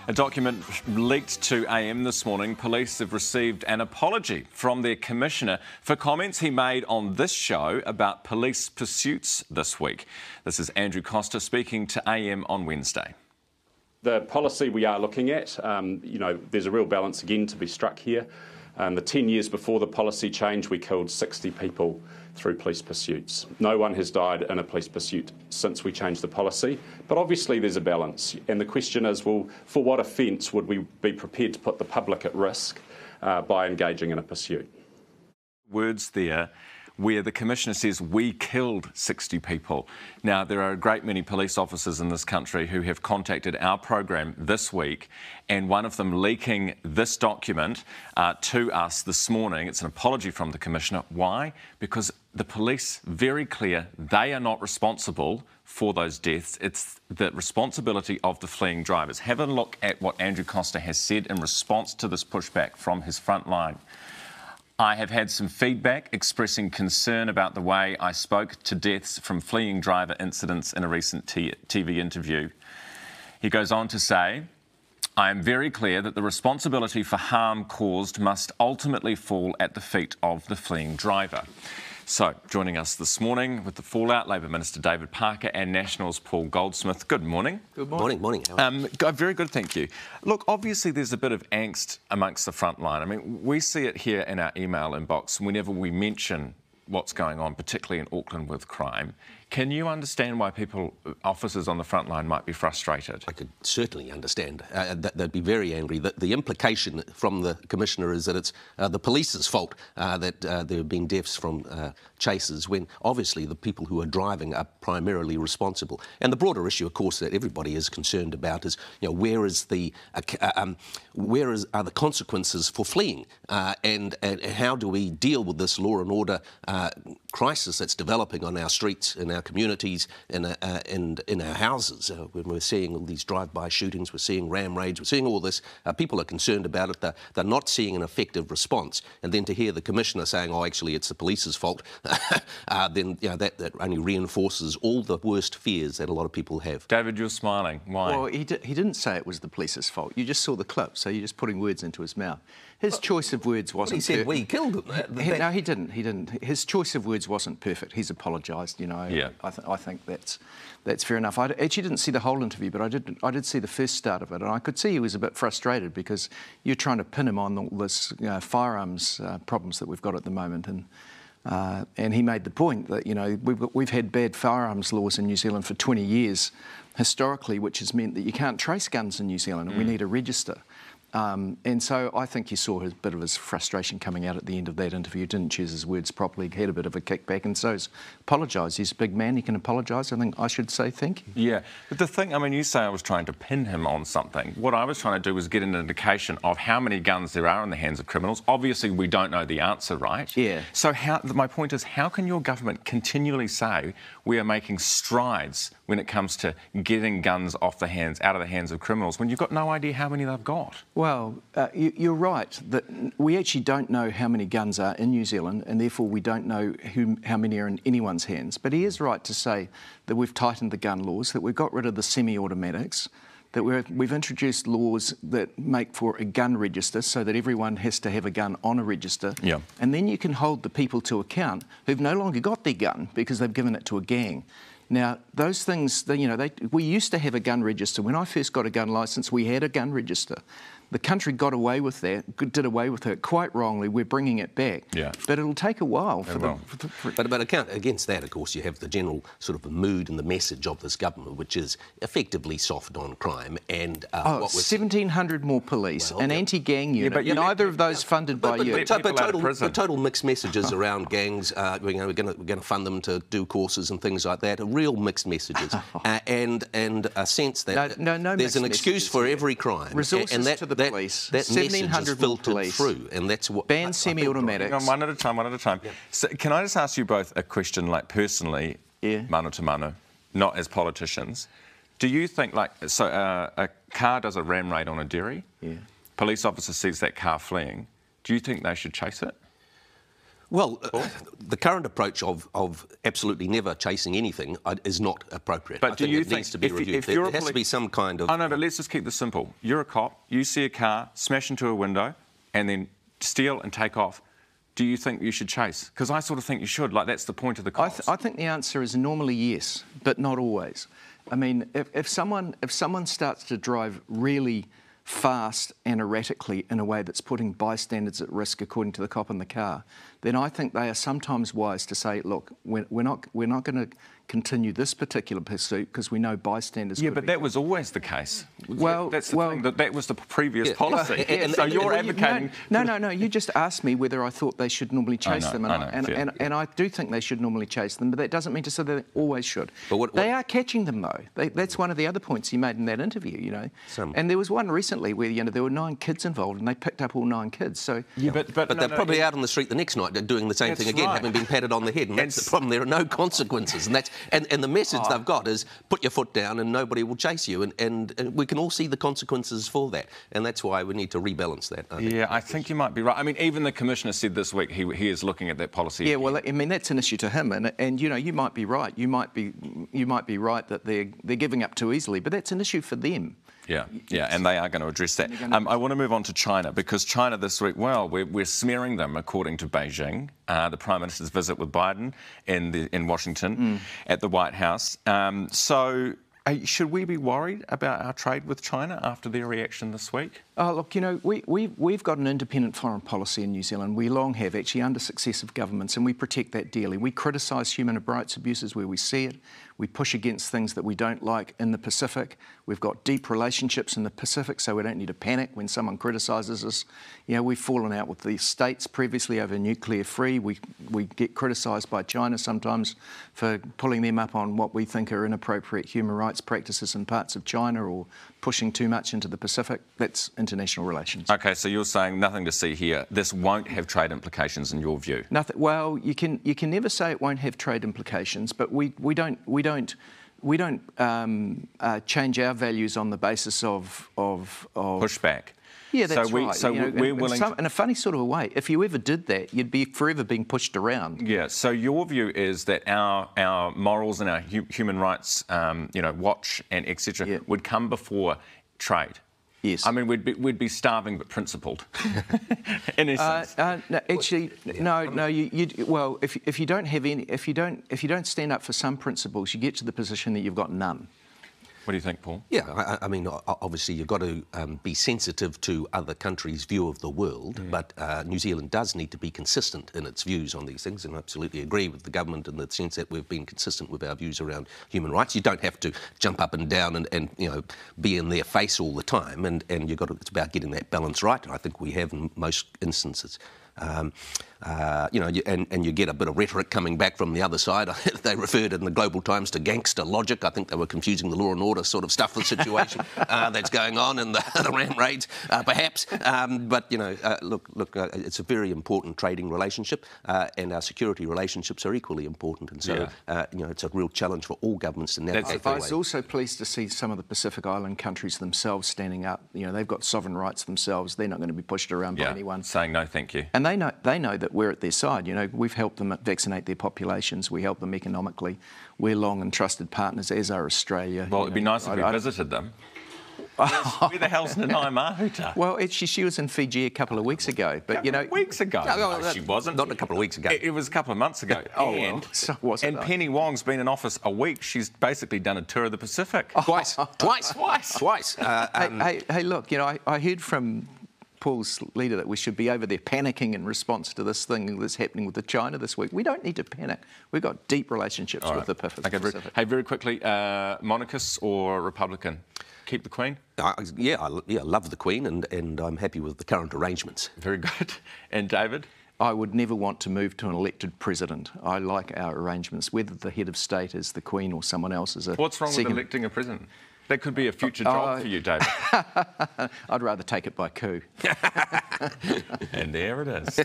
A document leaked to AM this morning. Police have received an apology from their commissioner for comments he made on this show about police pursuits this week. This is Andrew Coster speaking to AM on Wednesday. The policy we are looking at, there's a real balance again to be struck here. The 10 years before the policy change, we killed 60 people through police pursuits. No one has died in a police pursuit since we changed the policy. But obviously there's a balance. And the question is, well, for what offence would we be prepared to put the public at risk by engaging in a pursuit? Words there where the Commissioner says we killed 60 people. Now, there are a great many police officers in this country who have contacted our program this week, and one of them leaking this document to us this morning. It's an apology from the Commissioner. Why? Because the police, very clear, they are not responsible for those deaths. It's the responsibility of the fleeing drivers. Have a look at what Andrew Coster has said in response to this pushback from his front line. I have had some feedback expressing concern about the way I spoke to deaths from fleeing driver incidents in a recent TV interview. He goes on to say, I am very clear that the responsibility for harm caused must ultimately fall at the feet of the fleeing driver. So, joining us this morning with the fallout, Labour Minister David Parker and Nationals Paul Goldsmith. Good morning. Good morning. Morning. Very good, thank you. Look, obviously there's a bit of angst amongst the front line. I mean, we see it here in our email inbox whenever we mention what's going on, particularly in Auckland with crime. Can you understand why officers on the front line might be frustrated? I could certainly understand. They'd be very angry. The implication from the Commissioner is that it's the police's fault that there have been deaths from chases, when obviously the people who are driving are primarily responsible. And the broader issue, of course, that everybody is concerned about is, where are the consequences for fleeing, and how do we deal with this law and order crisis that's developing on our streets, in our communities, and in our houses. When we're seeing all these drive-by shootings, we're seeing ram raids, we're seeing all this. People are concerned about it. They're not seeing an effective response. And then to hear the Commissioner saying, "Oh, actually, it's the police's fault," then that only reinforces all the worst fears that a lot of people have. David, you're smiling. Why? Well, he didn't say it was the police's fault. You just saw the clip, so you're just putting words into his mouth. His choice of words wasn't. He said we killed them. No, he didn't. He didn't. His choice of words wasn't perfect. He's apologised. Yeah. I think that's fair enough. I actually didn't see the whole interview, but I did see the first start of it, and I could see he was a bit frustrated because you're trying to pin him on all this firearms problems that we've got at the moment, and he made the point that we've had bad firearms laws in New Zealand for 20 years historically, which has meant that you can't trace guns in New Zealand, and we need a register. And so I think you saw a bit of his frustration coming out at the end of that interview. Didn't choose his words properly, had a bit of a kickback, and so he's apologised. He's a big man, he can apologise. I think I should say thank you. Yeah, but the thing, you say I was trying to pin him on something. What I was trying to do was get an indication of how many guns there are in the hands of criminals. Obviously, we don't know the answer, right? Yeah. So my point is, how can your government continually say we are making strides when it comes to getting guns out of the hands of criminals, when you've got no idea how many they've got? Well, you're right that we actually don't know how many guns are in New Zealand, and therefore we don't know how many are in anyone's hands. But he is right to say that we've tightened the gun laws, that we've got rid of the semi-automatics, that we've introduced laws that make for a gun register so that everyone has to have a gun on a register. Yeah. And then you can hold the people to account who've no longer got their gun because they've given it to a gang. Now, those things, we used to have a gun register. When I first got a gun licence, we had a gun register. The country got away with that, did away with it quite wrongly. We're bringing it back. Yeah. But it'll take a while for them. But against that, of course, you have the general sort of mood and the message of this government, which is effectively soft on crime. And 1,700 more police, an anti-gang unit, neither of those funded by you. But total mixed messages around gangs. We're going to fund them to do courses and things like that. Real mixed messages, and a sense that there's an excuse for every crime. Resources to the police. That 1,700 filtered through, and that's what ban semi-automatics. One at a time. Yeah. So can I just ask you both a question, personally, mano to mano, not as politicians? Do you think, a car does a ram raid on a dairy? Yeah. Police officer sees that car fleeing. Do you think they should chase it? Well, the current approach of absolutely never chasing anything is not appropriate. But I do think you it think needs to be reviewed? There has to be some kind of... Oh, no, but let's just keep this simple. You're a cop, you see a car, smash into a window, and then steal and take off. Do you think you should chase? Because I sort of think you should. Like, that's the point of the cops. I think the answer is normally yes, but not always. I mean, if someone starts to drive really fast and erratically in a way that's putting bystanders at risk, according to the cop in the car, then I think they are sometimes wise to say, look, we're not going to continue this particular pursuit because we know bystanders. Yeah, but that was always the case. Well, that's the thing. That was the previous policy. So you're advocating. No. You just asked me whether I thought they should normally chase them, and I do think they should normally chase them, but that doesn't mean to say they always should. But they are catching them though. That's one of the other points he made in that interview. You know, and there was one recently where there were 9 kids involved, and they picked up all 9 kids. So yeah, but they're probably out on the street the next night doing the same thing again, having been patted on the head, and that's the problem. There are no consequences, and the message they've got is put your foot down and nobody will chase you, and we can all see the consequences for that, and that's why we need to rebalance that. I think you might be right. I mean, even the Commissioner said this week he is looking at that policy. Yeah, well, I mean, that's an issue to him, and you know, you might be right. You might be right that they're giving up too easily, but that's an issue for them. Yeah, and they are going to address that. I want to move on to China, because China this week, well, we're smearing them, according to Beijing. The Prime Minister's visit with Biden in Washington at the White House. So should we be worried about our trade with China after their reaction this week? Oh, look, you know, we've got an independent foreign policy in New Zealand. We long have, actually, under successive governments, and we protect that dearly. We criticise human rights abuses where we see it. We push against things that we don't like in the Pacific. We've got deep relationships in the Pacific, so we don't need to panic when someone criticises us. You know, we've fallen out with the States previously over nuclear-free. We get criticised by China sometimes for pulling them up on what we think are inappropriate human rights practices in parts of China, or pushing too much into the Pacific. That's international relations. OK, so you're saying nothing to see here. This won't have trade implications in your view? Nothing. Well, you can never say it won't have trade implications, but we don't change our values on the basis of pushback. Yeah, that's right. So we're willing in a funny sort of a way. If you ever did that, you'd be forever being pushed around. Yeah. So your view is that our morals and our human rights, watch and etc. would come before trade. Yes. I mean, we'd be starving but principled, in essence. No, actually, no. Well, if you don't have any, if you don't stand up for some principles, you get to the position that you've got none. What do you think, Paul? Yeah, I mean, obviously you've got to be sensitive to other countries' view of the world, but New Zealand does need to be consistent in its views on these things, and I absolutely agree with the government in the sense that we've been consistent with our views around human rights. You don't have to jump up and down and be in their face all the time, and it's about getting that balance right, and I think we have in most instances. And you get a bit of rhetoric coming back from the other side. They referred in the Global Times to gangster logic. I think they were confusing the law and order sort of stuff with the situation that's going on in the ram raids, perhaps. But look, it's a very important trading relationship, and our security relationships are equally important. And so, it's a real challenge for all governments to navigate that way. I was also pleased to see some of the Pacific Island countries themselves standing up. You know, they've got sovereign rights themselves. They're not going to be pushed around by anyone. Saying no, thank you. And they know that we're at their side. You know, we've helped them vaccinate their populations. We help them economically. We're long and trusted partners, as are Australia. Well, it'd be nice if we visited them. Where the hell's Nanaia Mahuta? Well, she was in Fiji a couple of weeks ago, but weeks ago. No, she wasn't. Not a couple of weeks ago. It was a couple of months ago. And Penny Wong's been in office a week. She's basically done a tour of the Pacific. Twice. Hey, look, I heard from Paul's leader that we should be over there panicking in response to this thing that's happening with China this week. We don't need to panic. We've got deep relationships with the Pacific. Hey, very quickly, monarchist or Republican? Keep the Queen? I love the Queen, and I'm happy with the current arrangements. Very good. And David? I would never want to move to an elected president. I like our arrangements, whether the head of state is the Queen or someone else is a... What's wrong with electing a president? That could be a future job for you, David. I'd rather take it by coup. And there it is.